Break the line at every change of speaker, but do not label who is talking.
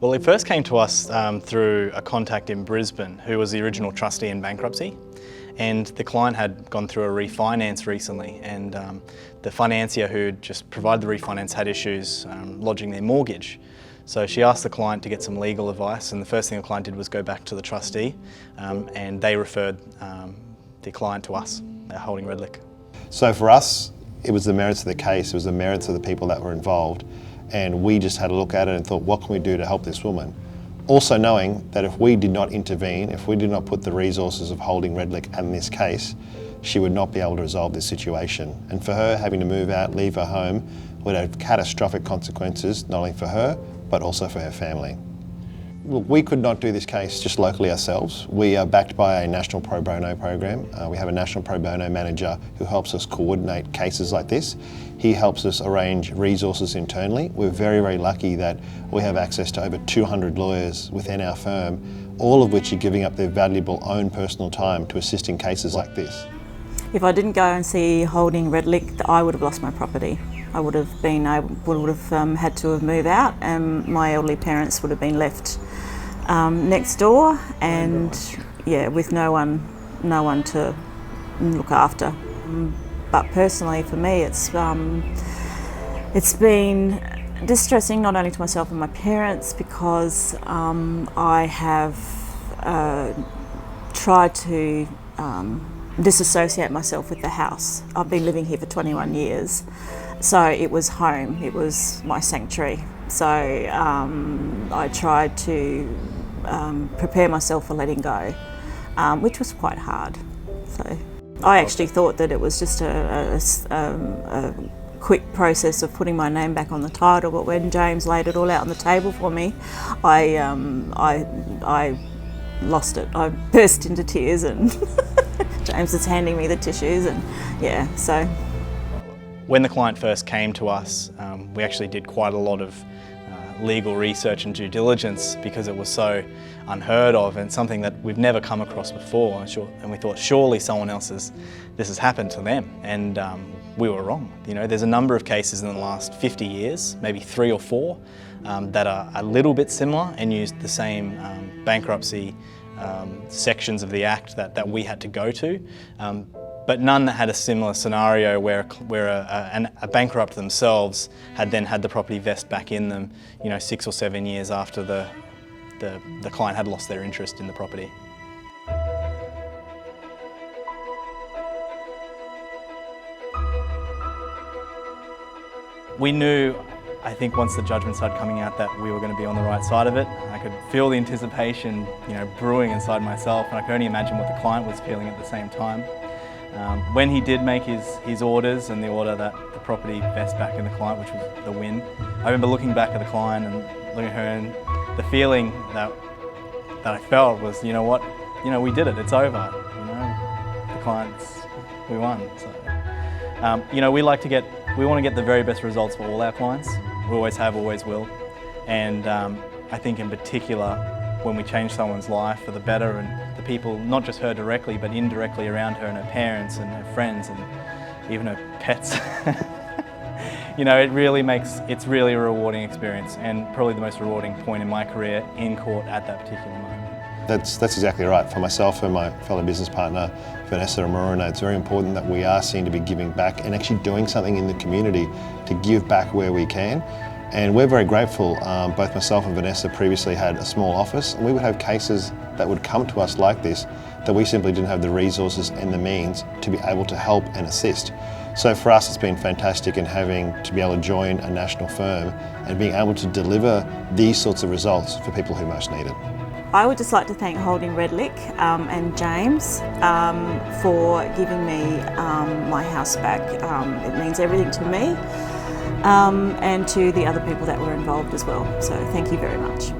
Well, it first came to us through a contact in Brisbane who was the original trustee in bankruptcy, and the client had gone through a refinance recently, and the financier who just provided the refinance had issues lodging their mortgage. So she asked the client to get some legal advice, and the first thing the client did was go back to the trustee, and they referred the client to us, Holding Redlich.
So for us, it was the merits of the case, it was the merits of the people that were involved, and we just had a look at it and thought, what can we do to help this woman? Also knowing that if we did not intervene, if we did not put the resources of Holding Redlich in this case, she would not be able to resolve this situation. And for her, having to move out, leave her home, would have catastrophic consequences, not only for her, but also for her family. Look, we could not do this case just locally ourselves. We are backed by a national pro bono program. We have a national pro bono manager who helps us coordinate cases like this. He helps us arrange resources internally. We're very, very lucky that we have access to over 200 lawyers within our firm, all of which are giving up their valuable own personal time to assist in cases like this.
If I didn't go and see Holding Redlich, I would have lost my property. I would have had to have moved out, and my elderly parents would have been left next door, and yeah, with no one to look after. But personally, for me, it's been distressing not only to myself and my parents, because I have tried to disassociate myself with the house. I've been living here for 21 years, so it was home, it was my sanctuary. So I tried to prepare myself for letting go, which was quite hard. So I actually thought that it was just a quick process of putting my name back on the title, but when James laid it all out on the table for me, I lost it. I burst into tears, and James is handing me the tissues, and yeah, so.
When the client first came to us, we actually did quite a lot of legal research and due diligence, because it was so unheard of and something that we've never come across before. And we thought, surely someone else this has happened to them, and we were wrong. You know, there's a number of cases in the last 50 years, maybe 3 or 4, that are a little bit similar and used the same bankruptcy sections of the Act that we had to go to, but none that had a similar scenario where a bankrupt themselves had then had the property vest back in them, 6 or 7 years after the client had lost their interest in the property. We knew, I think, once the judgment started coming out, that we were going to be on the right side of it. I could feel the anticipation, brewing inside myself, and I could only imagine what the client was feeling at the same time. When he did make his orders, and the order that the property vest back in the client, which was the win, I remember looking back at the client and looking at her, and the feeling that I felt was, you know what, we did it, it's over. The clients, we won. So, we want to get the very best results for all our clients. We always have, always will. And I think in particular, when we change someone's life for the better, and the people, not just her directly, but indirectly around her, and her parents and her friends and even her pets, it's really a rewarding experience, and probably the most rewarding point in my career in court at that particular moment.
That's exactly right. For myself and my fellow business partner, Vanessa and Marina, it's very important that we are seen to be giving back and actually doing something in the community to give back where we can. And we're very grateful. Both myself and Vanessa previously had a small office, and we would have cases that would come to us like this that we simply didn't have the resources and the means to be able to help and assist. So for us, it's been fantastic in having to be able to join a national firm and being able to deliver these sorts of results for people who most need it.
I would just like to thank Holding Redlich and James for giving me my house back. It means everything to me, and to the other people that were involved as well. So thank you very much.